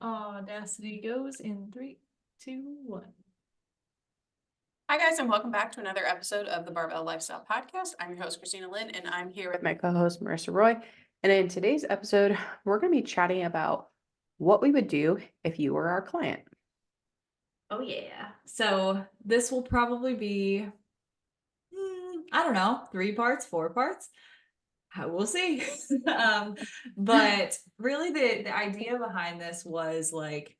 Audacity goes in three, two, one. Hi, guys, and welcome back to another episode of the Barbell Lifestyle Podcast. I'm your host, Christina Lynn, and I'm here with my co-host, Marissa Roy. And in today's episode, we're going to be chatting about what we would do if you were our client. Oh yeah. So this will probably be, I don't know, 3 parts, 4 parts. We'll see. But really the idea behind this was like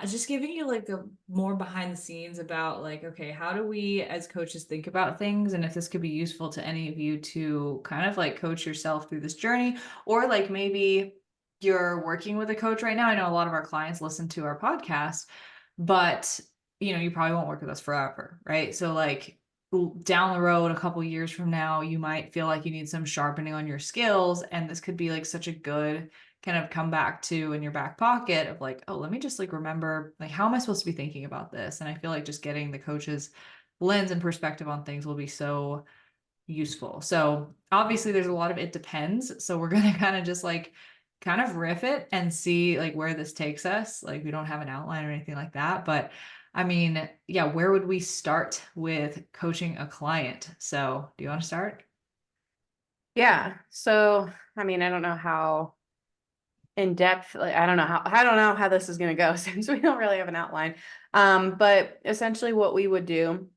just giving you like a more behind the scenes about like, okay, how do we as coaches think about things? And if this could be useful to any of you to kind of like coach yourself through this journey, or like maybe you're working with a coach right now. I know a lot of our clients listen to our podcast, but you probably won't work with us forever, right? So like down the road, a couple years from now, you might feel like you need some sharpening on your skills. And this could be like such a good kind of come back to in your back pocket of like, oh, let me just like remember, like, how am I supposed to be thinking about this? And I feel like just getting the coach's lens and perspective on things will be so useful. So obviously there's a lot of it depends. So we're going to kind of just like kind of riff it and see like where this takes us. Like we don't have an outline or anything like that, but I mean, yeah, where would we start with coaching a client? So do you want to start? Yeah. So, I mean, I don't know how in depth, like, I don't know how this is going to go since we don't really have an outline. But essentially what we would do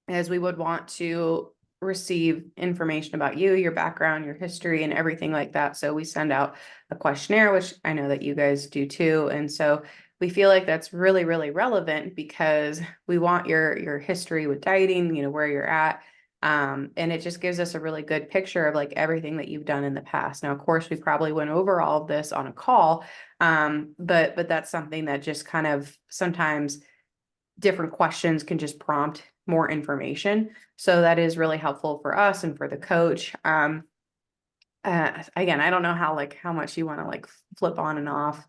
is we would want to receive information about you, your background, your history, and everything like that. So we send out a questionnaire, which I know that you guys do too. And so we feel like that's really, really relevant because we want your history with dieting, where you're at. And it just gives us a really good picture of like everything that you've done in the past. Now, of course, we probably went over all of this on a call, but that's something that just kind of sometimes different questions can just prompt more information. So that is really helpful for us and for the coach. Again, I don't know how much you want to like flip on and off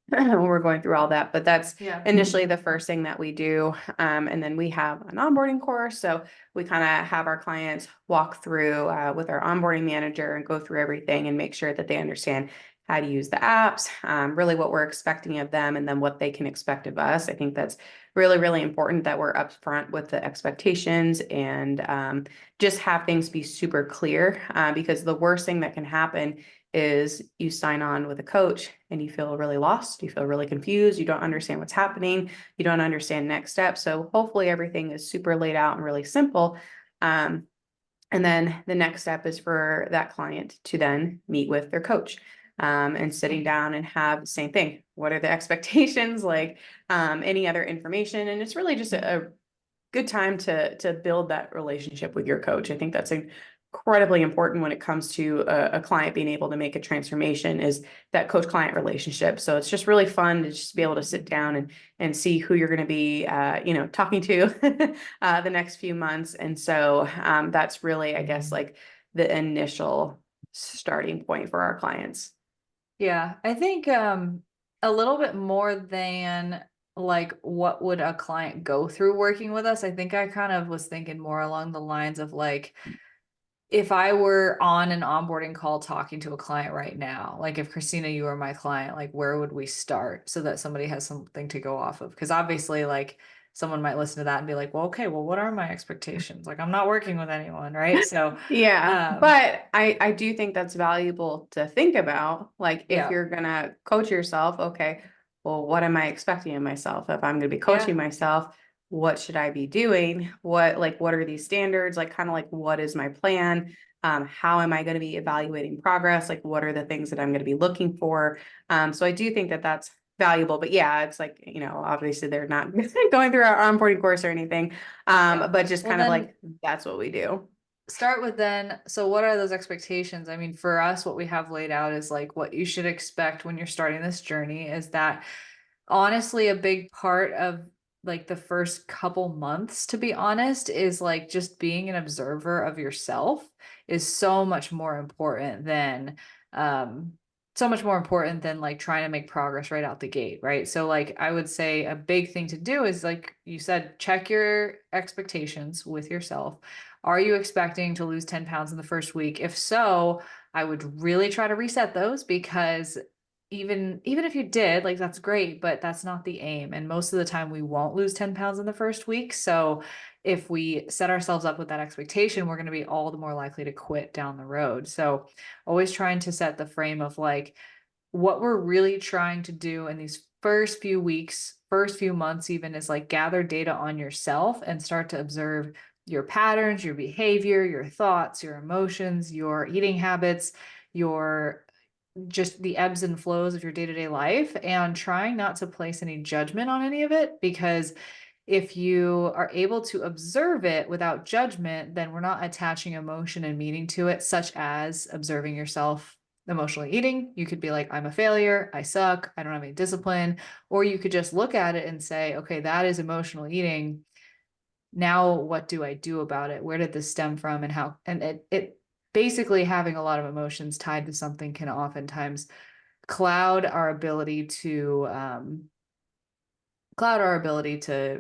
when we're going through all that, but that's Yeah. initially the first thing that we do. And then we have an onboarding course. So we kind of have our clients walk through with our onboarding manager and go through everything and make sure that they understand how to use the apps, really what we're expecting of them, and then what they can expect of us. I think that's really, really important that we're upfront with the expectations and just have things be super clear because the worst thing that can happen is you sign on with a coach and you feel really lost, you feel really confused, you don't understand what's happening, you don't understand next steps. So hopefully everything is super laid out and really simple. And then the next step is for that client to then meet with their coach and sitting down and have the same thing. What are the expectations? Like any other information? And it's really just a good time to build that relationship with your coach. I think that's incredibly important when it comes to a client being able to make a transformation is that coach client relationship. So it's just really fun to just be able to sit down and see who you're going to be talking to the next few months. And so that's really, I guess, like the initial starting point for our clients. Yeah, I think a little bit more than like what would a client go through working with us. I think I kind of was thinking more along the lines of like if I were on an onboarding call talking to a client right now, like if Christina, you were my client, like where would we start so that somebody has something to go off of? Because obviously, like someone might listen to that and be like, well, okay, well, what are my expectations? Like I'm not working with anyone, right? So, Yeah, um, but I do think that's valuable to think about. Like if yeah, you're gonna coach yourself, okay, well, what am I expecting of myself? If I'm gonna be coaching yeah. myself, what should I be doing? What are these standards? Like kind of like what is my plan? How am I going to be evaluating progress? Like what are the things that I'm going to be looking for? So I do think that that's valuable. But yeah, it's like, obviously they're not going through our onboarding course or anything. Yeah. But just Well, kind of then like that's what we do. start with then, so what are those expectations? I mean, for us, what we have laid out is like what you should expect when you're starting this journey is that honestly, a big part of like the first couple months, to be honest, is like just being an observer of yourself is um, so much more important than like trying to make progress right out the gate, right? So like I would say a big thing to do is like you said, check your expectations with yourself. Are you expecting to lose 10 pounds in the first week? If so, I would really try to reset those because even if you did, like that's great, but that's not the aim. And most of the time we won't lose 10 pounds in the first week. So if we set ourselves up with that expectation, we're going to be all the more likely to quit down the road. So always trying to set the frame of like what we're really trying to do in these first few weeks, first few months, even is like gather data on yourself and start to observe your patterns, your behavior, your thoughts, your emotions, your eating habits, your just the ebbs and flows of your day-to-day life, and trying not to place any judgment on any of it, because if you are able to observe it without judgment, then we're not attaching emotion and meaning to it, such as observing yourself emotionally eating. You could be like, I'm a failure, I suck, I don't have any discipline. Or you could just look at it and say, okay, that is emotional eating. Now what do I do about it? Where did this stem from? And how, and it basically having a lot of emotions tied to something can oftentimes cloud our ability to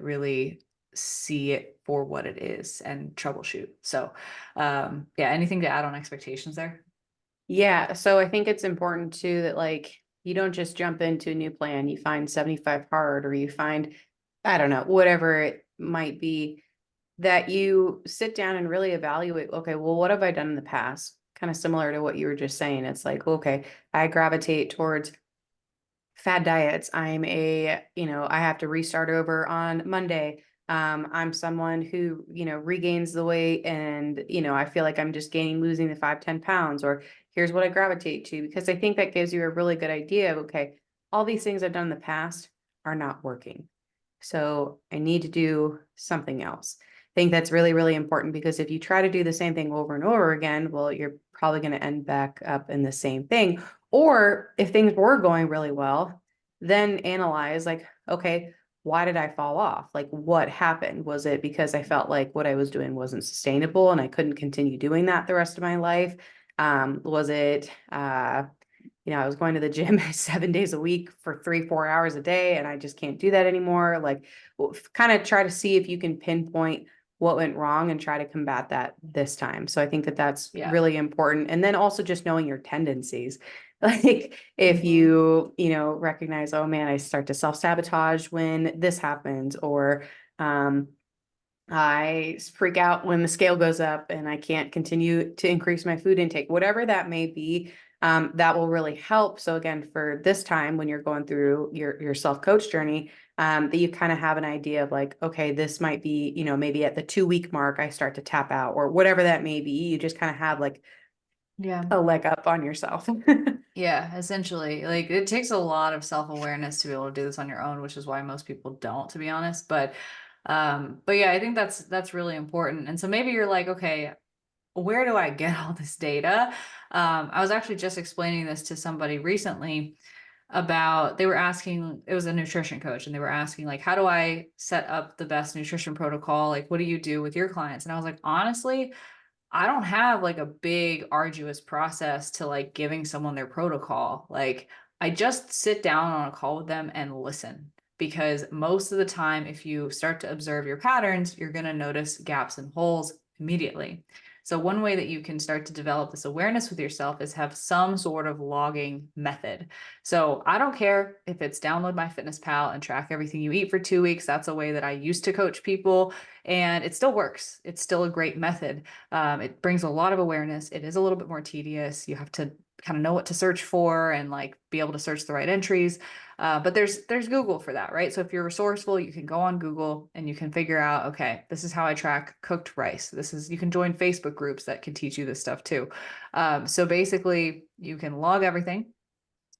really see it for what it is and troubleshoot. So yeah, anything to add on expectations there? Yeah, so I think it's important too that like you don't just jump into a new plan, you find 75 hard or you find, I don't know, whatever it might be, that you sit down and really evaluate, okay, well, what have I done in the past? Kind of similar to what you were just saying. It's like, okay, I gravitate towards fad diets. I have to restart over on Monday. I'm someone who, regains the weight and, I feel like I'm just losing the 5, 10 pounds, or here's what I gravitate to, because I think that gives you a really good idea of, okay, all these things I've done in the past are not working. So I need to do something else. I think that's really, really important, because if you try to do the same thing over and over again, well, you're probably going to end back up in the same thing. Or if things were going really well, then analyze like, okay, why did I fall off? Like, what happened? Was it because I felt like what I was doing wasn't sustainable and I couldn't continue doing that the rest of my life? Was it, I was going to the gym 7 days a week for 3, 4 hours a day, and I just can't do that anymore. Like, kind of try to see if you can pinpoint what went wrong and try to combat that this time. So I think that that's Yeah. really important. And then also just knowing your tendencies. Like if Mhm. recognize, oh man, I start to self-sabotage when this happens, or I freak out when the scale goes up and I can't continue to increase my food intake, whatever that may be. That will really help. So again, for this time when you're going through your self-coach journey, that you kind of have an idea of like, okay, this might be, maybe at the 2 week mark, I start to tap out, or whatever that may be. You just kind of have like Yeah. a leg up on yourself. Yeah, essentially. Like it takes a lot of self-awareness to be able to do this on your own, which is why most people don't, to be honest. But yeah, I think that's really important. And so maybe you're like, okay, where do I get all this data? I was actually just explaining this to somebody recently about they were asking, it was a nutrition coach, and they were asking like, how do I set up the best nutrition protocol? Like, what do you do with your clients? And I was like, honestly, I don't have like a big arduous process to like giving someone their protocol. Like I just sit down on a call with them and listen, because most of the time if you start to observe your patterns, you're going to notice gaps and holes immediately. So one way that you can start to develop this awareness with yourself is have some sort of logging method. So I don't care if it's download MyFitnessPal and track everything you eat for 2 weeks. That's a way that I used to coach people, and it still works. It's still a great method. It brings a lot of awareness. It is a little bit more tedious. You have to kind of know what to search for and like be able to search the right entries. But there's Google for that, right? So if you're resourceful, you can go on Google and you can figure out, okay, this is how I track cooked rice. You can join Facebook groups that can teach you this stuff too. So basically, you can log everything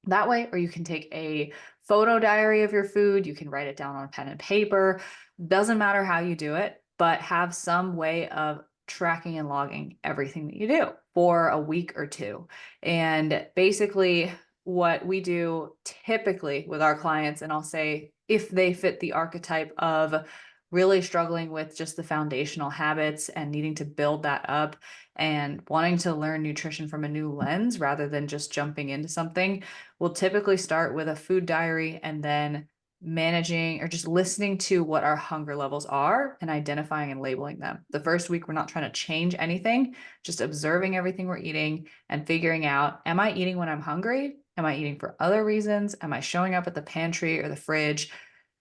that way, or you can take a photo diary of your food. You can write it down on pen and paper. Doesn't matter how you do it, but have some way of tracking and logging everything that you do for a week or two. And basically, what we do typically with our clients, and I'll say if they fit the archetype of really struggling with just the foundational habits and needing to build that up and wanting to learn nutrition from a new lens rather than just jumping into something, we'll typically start with a food diary and then managing or just listening to what our hunger levels are and identifying and labeling them. The first week, we're not trying to change anything, just observing everything we're eating and figuring out, am I eating when I'm hungry? Am I eating for other reasons? Am I showing up at the pantry or the fridge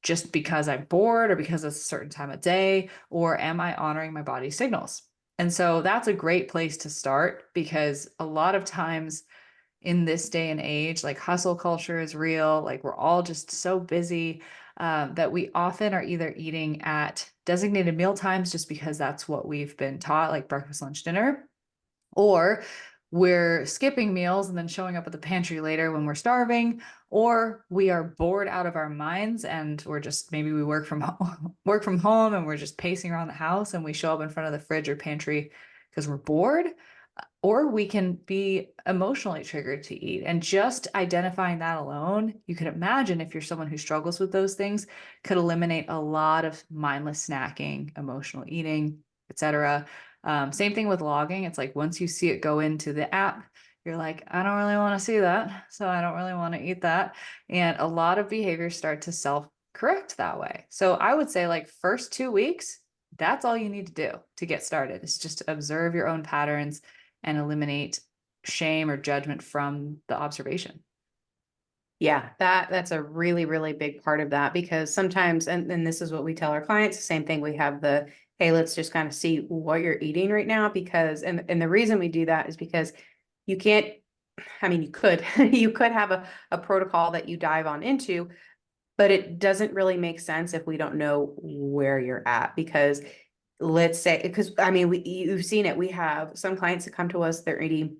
just because I'm bored or because it's a certain time of day? Or am I honoring my body's signals? And so that's a great place to start, because a lot of times in this day and age, like hustle culture is real. Like we're all just so busy that we often are either eating at designated meal times just because that's what we've been taught, like breakfast, lunch, dinner, or we're skipping meals and then showing up at the pantry later when we're starving, or we are bored out of our minds and we're just, maybe we work from home and we're just pacing around the house and we show up in front of the fridge or pantry because we're bored. Or we can be emotionally triggered to eat. And just identifying that alone, you can imagine, if you're someone who struggles with those things, could eliminate a lot of mindless snacking, emotional eating, etc. Same thing with logging. It's like once you see it go into the app, you're like, I don't really want to see that. So I don't really want to eat that. And a lot of behaviors start to self correct that way. So I would say, like, first 2 weeks, that's all you need to do to get started. Is just observe your own patterns and eliminate shame or judgment from the observation. Yeah, that's a really, really big part of that, because sometimes, and this is what we tell our clients, the same thing, we have the, hey, let's just kind of see what you're eating right now, because, and the reason we do that is because you can't, I mean, you could, you could have a protocol that you dive on into, but it doesn't really make sense if we don't know where you're at. Because let's say, because I mean, you've seen it, we have some clients that come to us, they're eating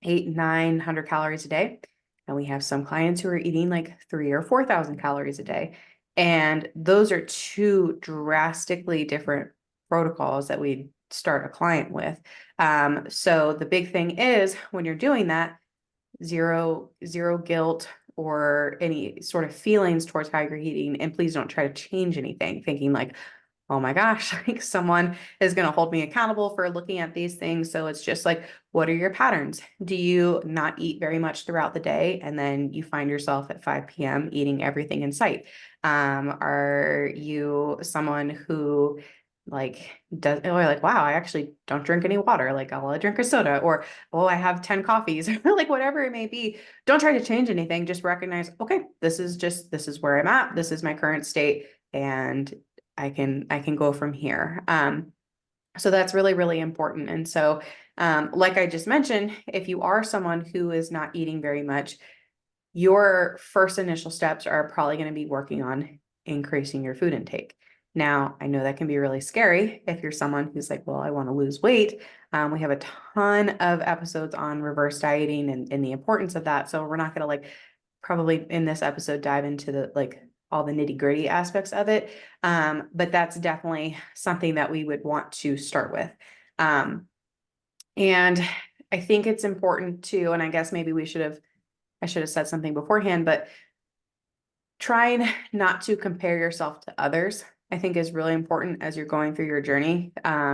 800-900 calories a day. And we have some clients who are eating like 3,000 or 4,000 calories a day. And those are two drastically different protocols that we start a client with. So the big thing is, when you're doing that, zero guilt or any sort of feelings towards how you're eating. And please don't try to change anything, thinking like, oh my gosh, like someone is going to hold me accountable for looking at these things. So it's just like, what are your patterns? Do you not eat very much throughout the day, and then you find yourself at 5 p.m. eating everything in sight? Are you someone who like does, or like, wow, I actually don't drink any water, like I'll drink a soda, or oh, I have 10 coffees, or like whatever it may be. Don't try to change anything. Just recognize, okay, this is where I'm at. This is my current state. And I can go from here. So that's really, really important. And so, like I just mentioned, if you are someone who is not eating very much, your first initial steps are probably going to be working on increasing your food intake. Now, I know that can be really scary if you're someone who's like, well, I want to lose weight. We have a ton of episodes on reverse dieting and the importance of that. So we're not going to, like, probably in this episode dive into the, like, all the nitty gritty aspects of it. But that's definitely something that we would want to start with. And I think it's important too, and I guess maybe I should have said something beforehand, but trying not to compare yourself to others, I think, is really important as you're going through your journey.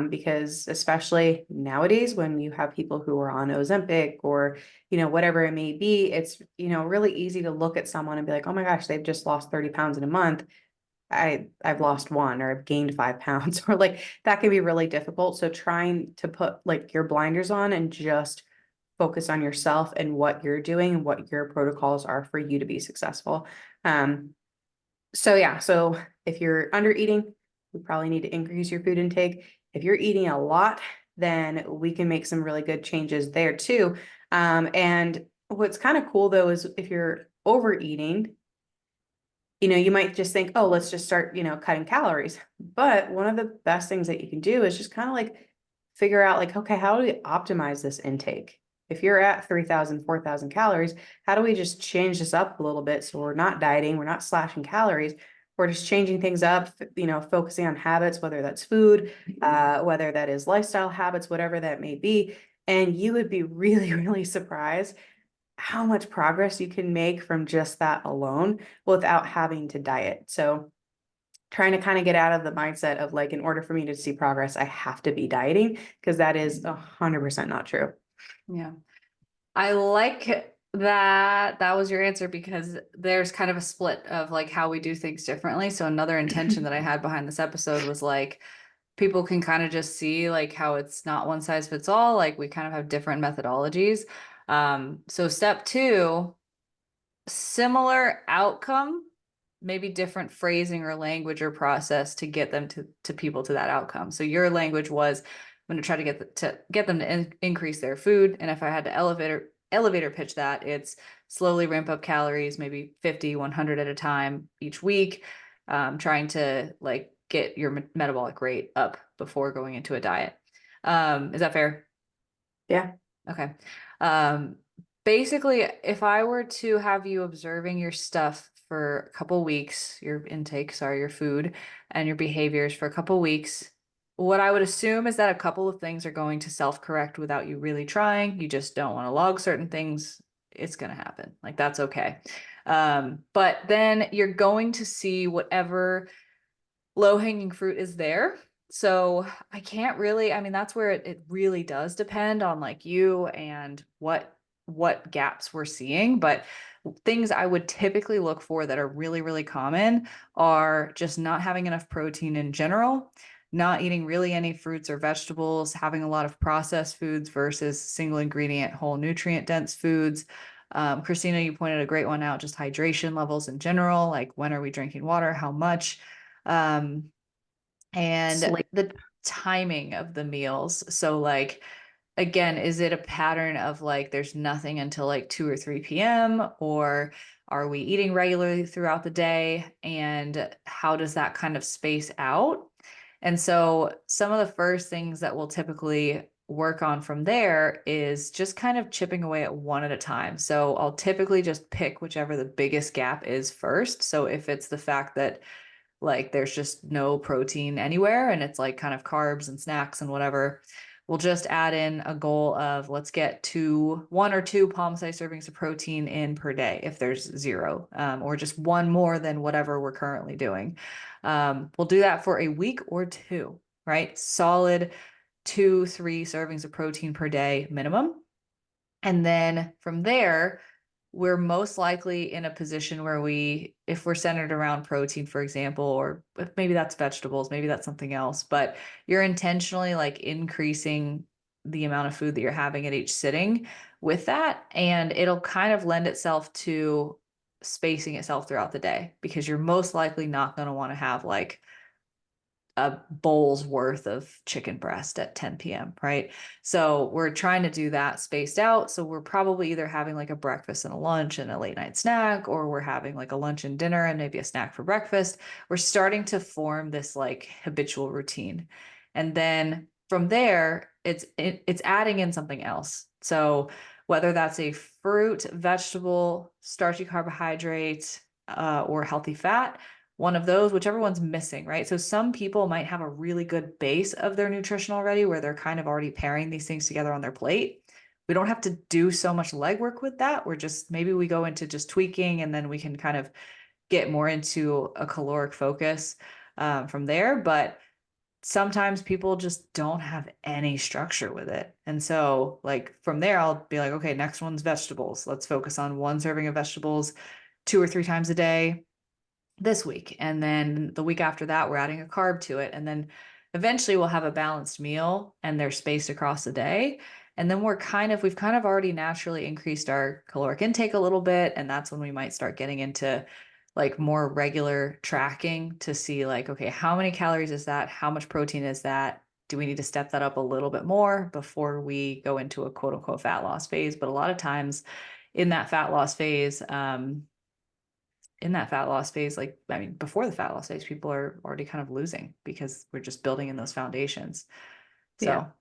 Because especially nowadays, when you have people who are on Ozempic or, whatever it may be, it's, really easy to look at someone and be like, oh my gosh, they've just lost 30 pounds in a month. I've lost 1, or I've gained 5 pounds, or like that can be really difficult. So trying to put like your blinders on and just focus on yourself and what you're doing and what your protocols are for you to be successful. So yeah, so if you're under eating, we probably need to increase your food intake. If you're eating a lot, then we can make some really good changes there too. And what's kind of cool though is if you're overeating, you might just think, oh, let's just start, cutting calories. But one of the best things that you can do is just kind of like figure out like, okay, how do we optimize this intake? If you're at 3,000, 4,000 calories, how do we just change this up a little bit? So we're not dieting, we're not slashing calories. We're just changing things up, focusing on habits, whether that's food, whether that is lifestyle habits, whatever that may be. And you would be really, really surprised how much progress you can make from just that alone without having to diet. So trying to kind of get out of the mindset of like, in order for me to see progress, I have to be dieting, because that is 100% not true. Yeah. I like that was your answer, because there's kind of a split of like how we do things differently. So another intention that I had behind this episode was like, people can kind of just see like how it's not one size fits all. Like we kind of have different methodologies. So step 2 similar outcome, maybe different phrasing or language or process to get them to people to that outcome. So your language was, I'm going to try to get them to increase their food, and if I had to elevator pitch that, it's slowly ramp up calories, maybe 50, 100 at a time each week, trying to like get your metabolic rate up before going into a diet. Is that fair? Yeah. Okay. Um, Basically, if I were to have you observing your stuff for a couple weeks, your intake, sorry, your food and your behaviors for a couple weeks, what I would assume is that a couple of things are going to self-correct without you really trying. You just don't want to log certain things. It's going to happen. Like that's okay. But then you're going to see whatever low-hanging fruit is there. So I can't really, I mean, that's where it really does depend on like you and what gaps we're seeing. But things I would typically look for that are really, really common are just not having enough protein in general, not eating really any fruits or vegetables, having a lot of processed foods versus single ingredient, whole nutrient dense foods. Christina, you pointed a great one out, just hydration levels in general, like when are we drinking water, how much, um, and Sleep. the timing of the meals. So like, again, is it a pattern of like there's nothing until like 2 or 3 p.m., or are we eating regularly throughout the day? And how does that kind of space out? And so some of the first things that we'll typically work on from there is just kind of chipping away at one at a time. So I'll typically just pick whichever the biggest gap is first. So if it's the fact that like there's just no protein anywhere and it's like kind of carbs and snacks and whatever, we'll just add in a goal of let's get to 1 or 2 palm-sized servings of protein in per day if there's 0, or just one more than whatever we're currently doing. We'll do that for a week or 2, right? Solid 2, 3 servings of protein per day minimum. And then from there, we're most likely in a position where if we're centered around protein, for example, or if maybe that's vegetables, maybe that's something else, but you're intentionally like increasing the amount of food that you're having at each sitting with that. And it'll kind of lend itself to spacing itself throughout the day because you're most likely not going to want to have like a bowl's worth of chicken breast at 10 p.m., right? So we're trying to do that spaced out. So we're probably either having like a breakfast and a lunch and a late night snack, or we're having like a lunch and dinner and maybe a snack for breakfast. We're starting to form this like habitual routine. And then from there, it's adding in something else. So whether that's a fruit, vegetable, starchy carbohydrate, or healthy fat, one of those, whichever one's missing, right? So some people might have a really good base of their nutrition already where they're kind of already pairing these things together on their plate. We don't have to do so much legwork with that. We're just, maybe we go into just tweaking and then we can kind of get more into a caloric focus from there. But sometimes people just don't have any structure with it. And so like from there, I'll be like, okay, next one's vegetables. Let's focus on 1 serving of vegetables 2 or 3 times a day this week. And then the week after that, we're adding a carb to it. And then eventually we'll have a balanced meal and they're spaced across the day. And then we've kind of already naturally increased our caloric intake a little bit. And that's when we might start getting into like more regular tracking to see like, okay, how many calories is that? How much protein is that? Do we need to step that up a little bit more before we go into a quote unquote fat loss phase? But a lot of times in that fat loss phase, like, I mean, before the fat loss phase, people are already kind of losing because we're just building in those foundations. Yeah. So,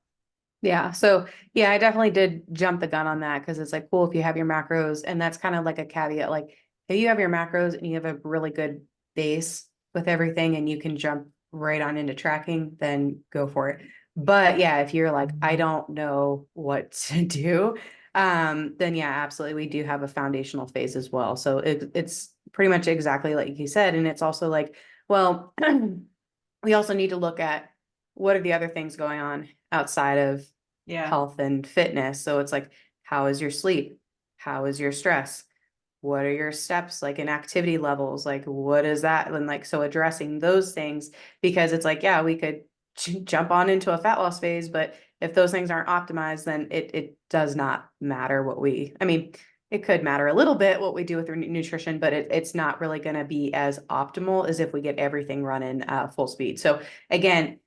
Yeah. So yeah, I definitely did jump the gun on that because it's like, cool, if you have your macros, and that's kind of like a caveat. Like if you have your macros and you have a really good base with everything and you can jump right on into tracking, then go for it. But yeah, if you're like, I don't know what to do, then yeah, absolutely. We do have a foundational phase as well. So it's pretty much exactly like you said. And it's also like, well, we also need to look at what are the other things going on outside of yeah. health and fitness. So it's like, how is your sleep? How is your stress? What are your steps like in activity levels? Like, what is that? And like, so addressing those things, because it's like, yeah, we could jump on into a fat loss phase, but if those things aren't optimized, then it does not matter what I mean, it could matter a little bit what we do with nutrition, but it's not really going to be as optimal as if we get everything running full speed. So again,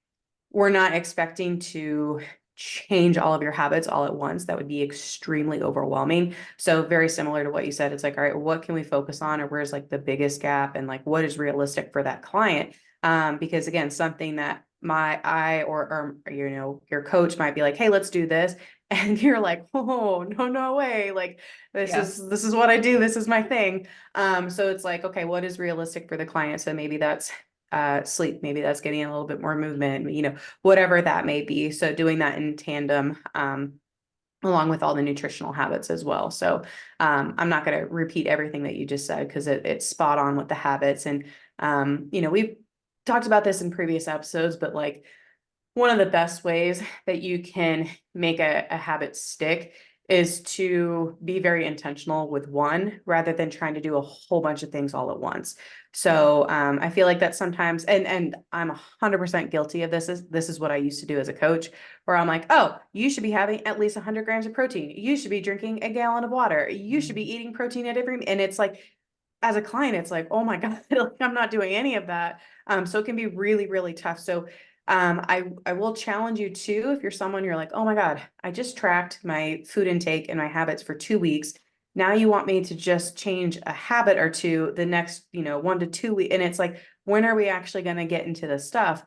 we're not expecting to change all of your habits all at once. That would be extremely overwhelming. So very similar to what you said, it's like, all right, what can we focus on, or where's like the biggest gap, and like what is realistic for that client? Because again, something that or your coach might be like, hey, let's do this. And you're like, oh, no way. Like Yeah. this is what I do. This is my thing. So it's like, okay, what is realistic for the client? So maybe that's sleep, maybe that's getting a little bit more movement, whatever that may be. So doing that in tandem, along with all the nutritional habits as well. So I'm not going to repeat everything that you just said, because it's spot on with the habits. And we've talked about this in previous episodes, but like one of the best ways that you can make a habit stick is to be very intentional with one, rather than trying to do a whole bunch of things all at once. So I feel like that sometimes, and I'm 100% guilty of this is what I used to do as a coach, where I'm like, oh, you should be having at least 100 grams of protein. You should be drinking a gallon of water. You should be eating protein at every, and it's like, as a client, it's like, oh my God, like, I'm not doing any of that. So it can be really, really tough. So I will challenge you too, if you're someone you're like, oh my God, I just tracked my food intake and my habits for 2 weeks. Now you want me to just change a habit or two the next, 1 to 2 weeks. And it's like, when are we actually going to get into this stuff?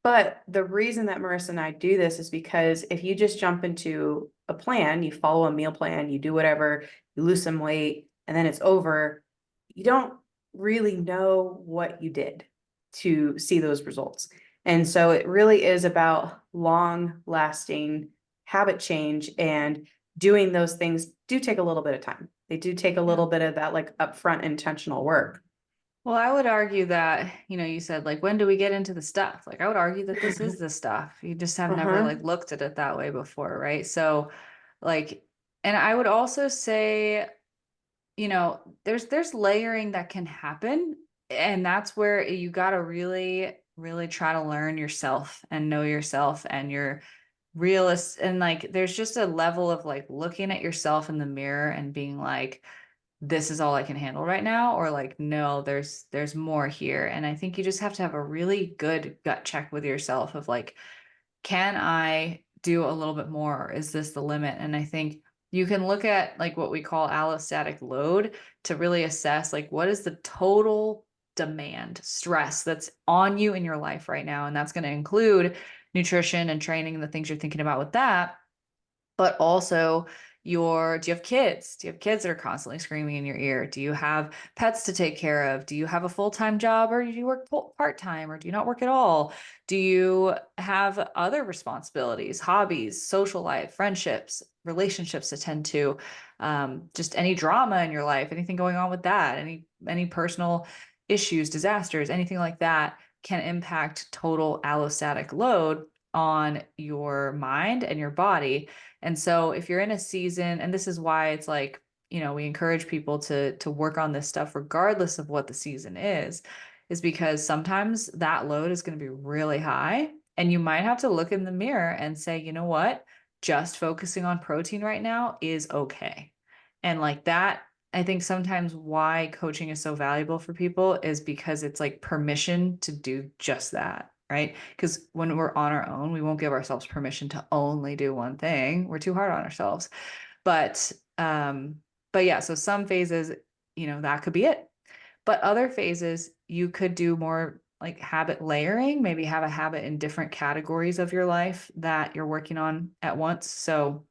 But the reason that Marissa and I do this is because if you just jump into a plan, you follow a meal plan, you do whatever, you lose some weight, and then it's over, you don't really know what you did to see those results. And so it really is about long lasting habit change, and doing those things do take a little bit of time. They do take a little bit of that like upfront intentional work. Well, I would argue that, you said like, when do we get into the stuff? Like, I would argue that this is the stuff. You just have never Uh-huh. like looked at it that way before, right? So, like, and I would also say, there's layering that can happen, and that's where you got to really, really try to learn yourself and know yourself and your realist. And like, there's just a level of like looking at yourself in the mirror and being like, this is all I can handle right now, or like, no, there's more here. And I think you just have to have a really good gut check with yourself of like, can I do a little bit more? Or is this the limit? And I think you can look at like what we call allostatic load to really assess like, what is the total demand stress that's on you in your life right now. And that's going to include nutrition and training and the things you're thinking about with that, but also do you have kids? Do you have kids that are constantly screaming in your ear? Do you have pets to take care of? Do you have a full-time job, or do you work part-time, or do you not work at all? Do you have other responsibilities, hobbies, social life, friendships, relationships to tend to? Just any drama in your life, anything going on with that, any personal issues, disasters, anything like that can impact total allostatic load on your mind and your body. And so if you're in a season, and this is why it's like, we encourage people to work on this stuff regardless of what the season is because sometimes that load is going to be really high, and you might have to look in the mirror and say, you know what? Just focusing on protein right now is okay. And like that, I think sometimes why coaching is so valuable for people is because it's like permission to do just that. Right? Because when we're on our own, we won't give ourselves permission to only do one thing. We're too hard on ourselves. But but yeah, so some phases, that could be it. But other phases, you could do more like habit layering, maybe have a habit in different categories of your life that you're working on at once. So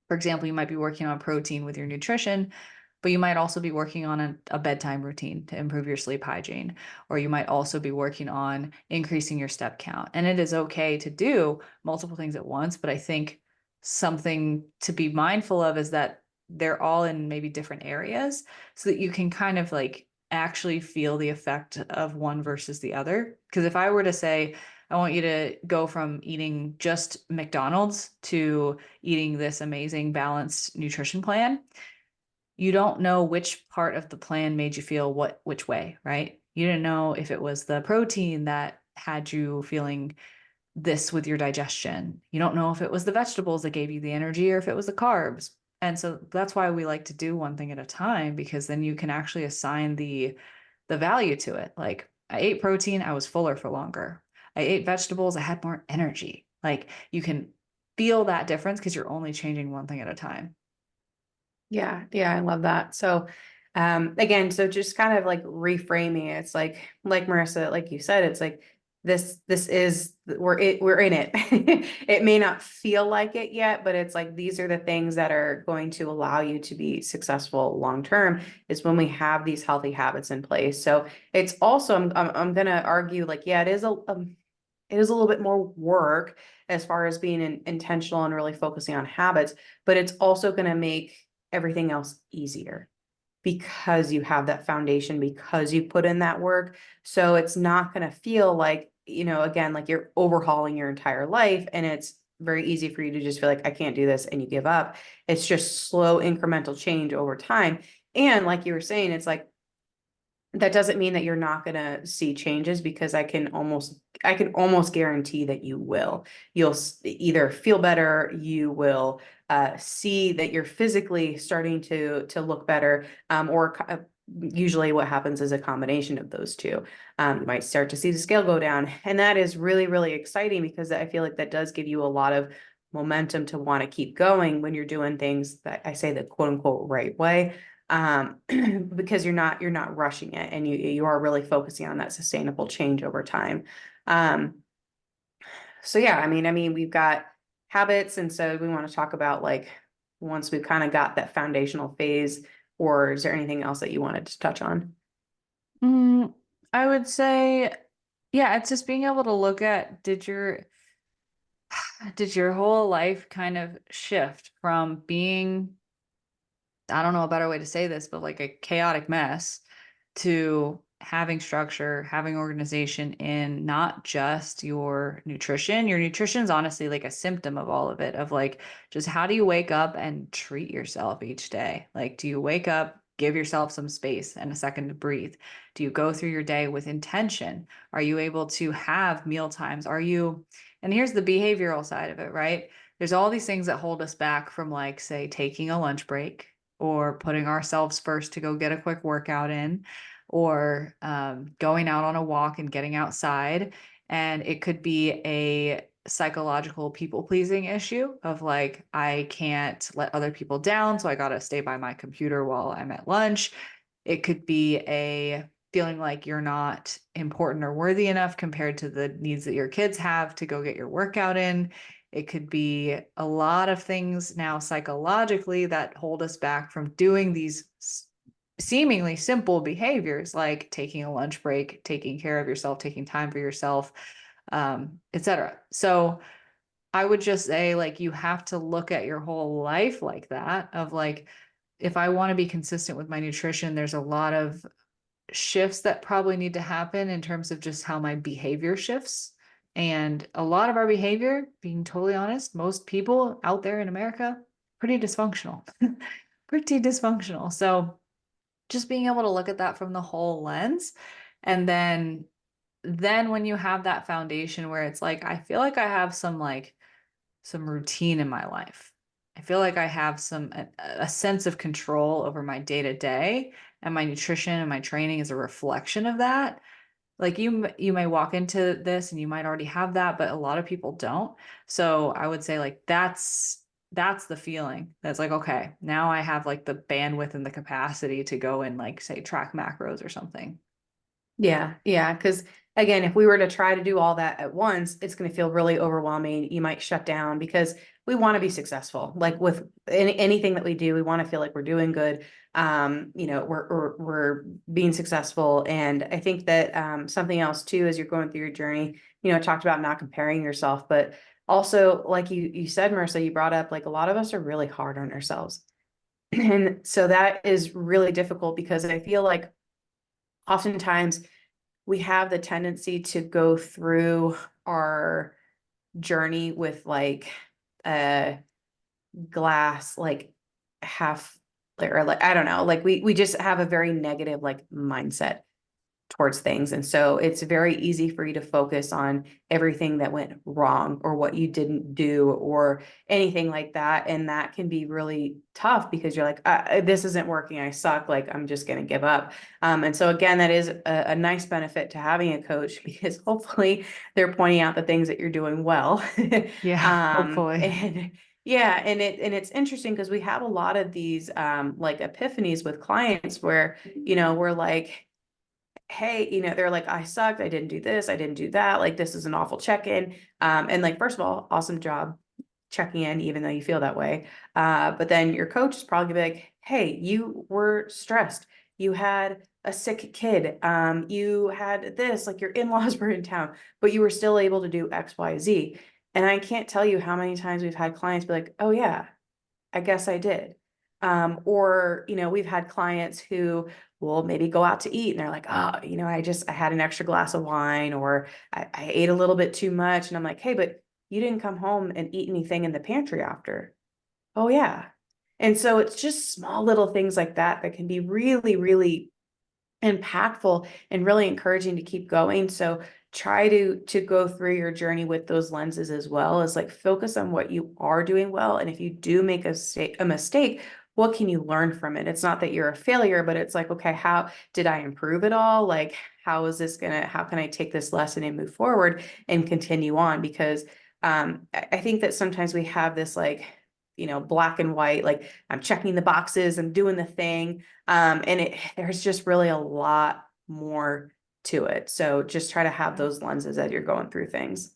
for example, you might be working on protein with your nutrition, but you might also be working on a bedtime routine to improve your sleep hygiene. Or you might also be working on increasing your step count. And it is okay to do multiple things at once. But I think something to be mindful of is that they're all in maybe different areas, so that you can kind of like actually feel the effect of one versus the other. Because if I were to say, I want you to go from eating just McDonald's to eating this amazing balanced nutrition plan, you don't know which part of the plan made you feel which way, right? You didn't know if it was the protein that had you feeling this with your digestion. You don't know if it was the vegetables that gave you the energy, or if it was the carbs. And so that's why we like to do one thing at a time, because then you can actually assign the value to it. Like I ate protein, I was fuller for longer. I ate vegetables, I had more energy. Like you can feel that difference because you're only changing one thing at a time. Yeah, yeah, I love that. So, again, so just kind of like reframing it, it's like Marissa, like you said, it's like this is we're in it. It may not feel like it yet, but it's like these are the things that are going to allow you to be successful long term is when we have these healthy habits in place. So it's also I'm gonna argue like yeah, it is a little bit more work as far as being intentional and really focusing on habits, but it's also going to make everything else easier because you have that foundation, because you put in that work. So it's not going to feel like, again, like you're overhauling your entire life and it's very easy for you to just feel like, I can't do this and you give up. It's just slow incremental change over time. And like you were saying, it's like, that doesn't mean that you're not going to see changes because I can almost guarantee that you will. You'll either feel better, you will see that you're physically starting to look better, or usually what happens is a combination of those two. You might start to see the scale go down, and that is really, really exciting because I feel like that does give you a lot of momentum to want to keep going when you're doing things that I say the quote unquote right way, because you're not rushing it and you are really focusing on that sustainable change over time. Um, so yeah, I mean we've got habits, and so we want to talk about like once we've kind of got that foundational phase, or is there anything else that you wanted to touch on? Mm, I would say, yeah, it's just being able to look at did your whole life kind of shift from being, I don't know a better way to say this, but like a chaotic mess to having structure, having organization in not just your nutrition. Your nutrition is honestly like a symptom of all of it, of like just how do you wake up and treat yourself each day? Like, do you wake up, give yourself some space and a second to breathe? Do you go through your day with intention? Are you able to have meal times? And here's the behavioral side of it, right? There's all these things that hold us back from, like, say, taking a lunch break or putting ourselves first to go get a quick workout in, or going out on a walk and getting outside. And it could be a psychological people pleasing issue of like, I can't let other people down, so I got to stay by my computer while I'm at lunch. It could be a feeling like you're not important or worthy enough compared to the needs that your kids have to go get your workout in. It could be a lot of things now psychologically that hold us back from doing these seemingly simple behaviors like taking a lunch break, taking care of yourself, taking time for yourself, etc. So I would just say, like, you have to look at your whole life like that, of like, if I want to be consistent with my nutrition, there's a lot of shifts that probably need to happen in terms of just how my behavior shifts. And a lot of our behavior, being totally honest, most people out there in America, pretty dysfunctional, pretty dysfunctional. So just being able to look at that from the whole lens. And then when you have that foundation where it's like, I feel like I have some routine in my life. I feel like I have a sense of control over my day to day, and my nutrition and my training is a reflection of that. Like, you may walk into this and you might already have that, but a lot of people don't. So I would say, like, that's the feeling. That's like, okay, now I have like the bandwidth and the capacity to go and, like, say, track macros or something. Yeah, yeah. Because again, if we were to try to do all that at once, it's going to feel really overwhelming. You might shut down because we want to be successful. Like with anything that we do, we want to feel like we're doing good. We're being successful. And I think that something else too, as you're going through your journey, I talked about not comparing yourself, but also like you said, Marissa, you brought up like a lot of us are really hard on ourselves. And so that is really difficult because I feel like oftentimes we have the tendency to go through our journey with like a glass like half, or like I don't know, like we just have a very negative like mindset. towards things. And so it's very easy for you to focus on everything that went wrong or what you didn't do or anything like that. And that can be really tough because you're like, this isn't working. I suck. Like, I'm just going to give up. And so again, that is a nice benefit to having a coach because hopefully they're pointing out the things that you're doing well. Yeah, hopefully. And yeah, and it's interesting because we have a lot of these like epiphanies with clients where, we're like, hey, they're like, I sucked, I didn't do this, I didn't do that, like this is an awful check-in. And like, first of all, awesome job checking in, even though you feel that way. But then your coach is probably gonna be like, hey, you were stressed, you had a sick kid, you had this, like your in-laws were in town, but you were still able to do XYZ. And I can't tell you how many times we've had clients be like, oh yeah, I guess I did. Or, we've had clients who will maybe go out to eat and they're like, oh, I had an extra glass of wine or I ate a little bit too much. And I'm like, hey, but you didn't come home and eat anything in the pantry after. Oh, yeah. And so it's just small little things like that that can be really, really impactful and really encouraging to keep going. So try to go through your journey with those lenses as well as like focus on what you are doing well. And if you do make a mistake, what can you learn from it? It's not that you're a failure, but it's like, okay, how did I improve it all? Like, how can I take this lesson and move forward and continue on? Because I think that sometimes we have this like, black and white, like I'm checking the boxes, I'm doing the thing. And there's just really a lot more to it. So just try to have those lenses as you're going through things.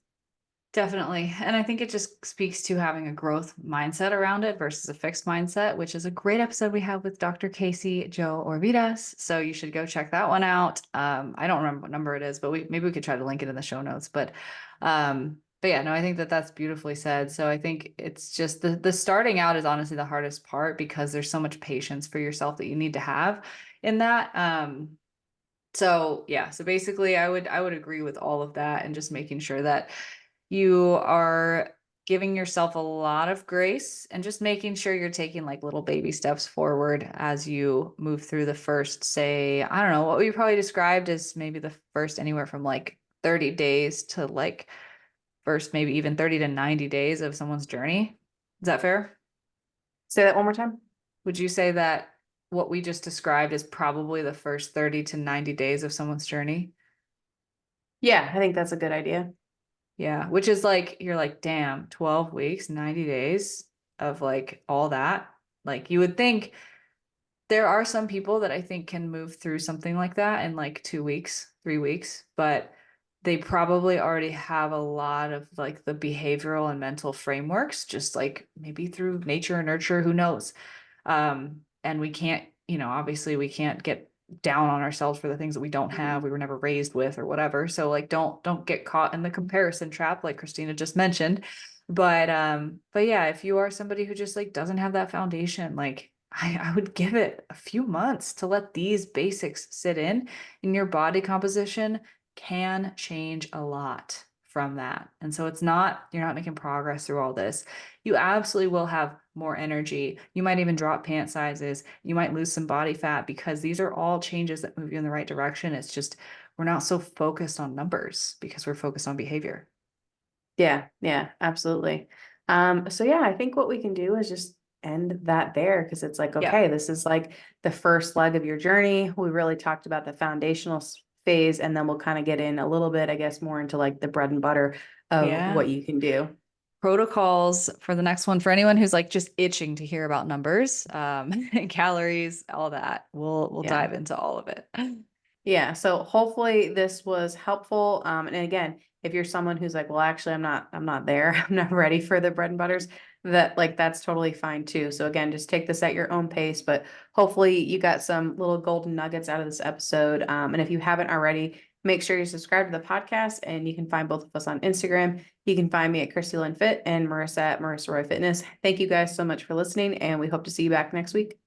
Definitely. And I think it just speaks to having a growth mindset around it versus a fixed mindset, which is a great episode we have with Dr. Casey Joe Orvidas. So you should go check that one out. I don't remember what number it is, but maybe we could try to link it in the show notes. But yeah, no, I think that that's beautifully said. So I think it's just the starting out is honestly the hardest part because there's so much patience for yourself that you need to have in that. So yeah, so basically I would agree with all of that and just making sure that you are giving yourself a lot of grace and just making sure you're taking like little baby steps forward as you move through the first, say, I don't know, what we probably described as maybe the first anywhere from like 30 days to like first maybe even 30 to 90 days of someone's journey. Is that fair? Say that one more time. Would you say that what we just described is probably the first 30 to 90 days of someone's journey? Yeah, I think that's a good idea. Yeah, which is like, you're like, damn, 12 weeks, 90 days of like all that. Like you would think there are some people that I think can move through something like that in like 2 weeks, 3 weeks, but they probably already have a lot of like the behavioral and mental frameworks, just like maybe through nature and nurture, who knows? And we can't, obviously we can't get down on ourselves for the things that we don't have, we were never raised with or whatever. So like don't get caught in the comparison trap like Christina just mentioned. But yeah, if you are somebody who just like doesn't have that foundation, like I would give it a few months to let these basics sit in, and your body composition can change a lot from that. And so you're not making progress through all this. You absolutely will have more energy. You might even drop pant sizes. You might lose some body fat because these are all changes that move you in the right direction. It's just we're not so focused on numbers because we're focused on behavior. Yeah, absolutely. So yeah, I think what we can do is just end that there because it's like, Yeah. okay, this is like the first leg of your journey. We really talked about the foundational phase, and then we'll kind of get in a little bit, I guess, more into like the bread and butter of Yeah. what you can do. Protocols for the next one for anyone who's like just itching to hear about numbers, calories, all that. We'll Yeah. dive into all of it. Yeah, so hopefully this was helpful. And again, if you're someone who's like, well, actually, I'm not there, I'm not ready for the bread and butters, that's totally fine too. So again, just take this at your own pace, but hopefully you got some little golden nuggets out of this episode. And if you haven't already, make sure you subscribe to the podcast, and you can find both of us on Instagram. You can find me at Christy Lynn Fit and Marissa at Marissa Roy Fitness. Thank you guys so much for listening, and we hope to see you back next week.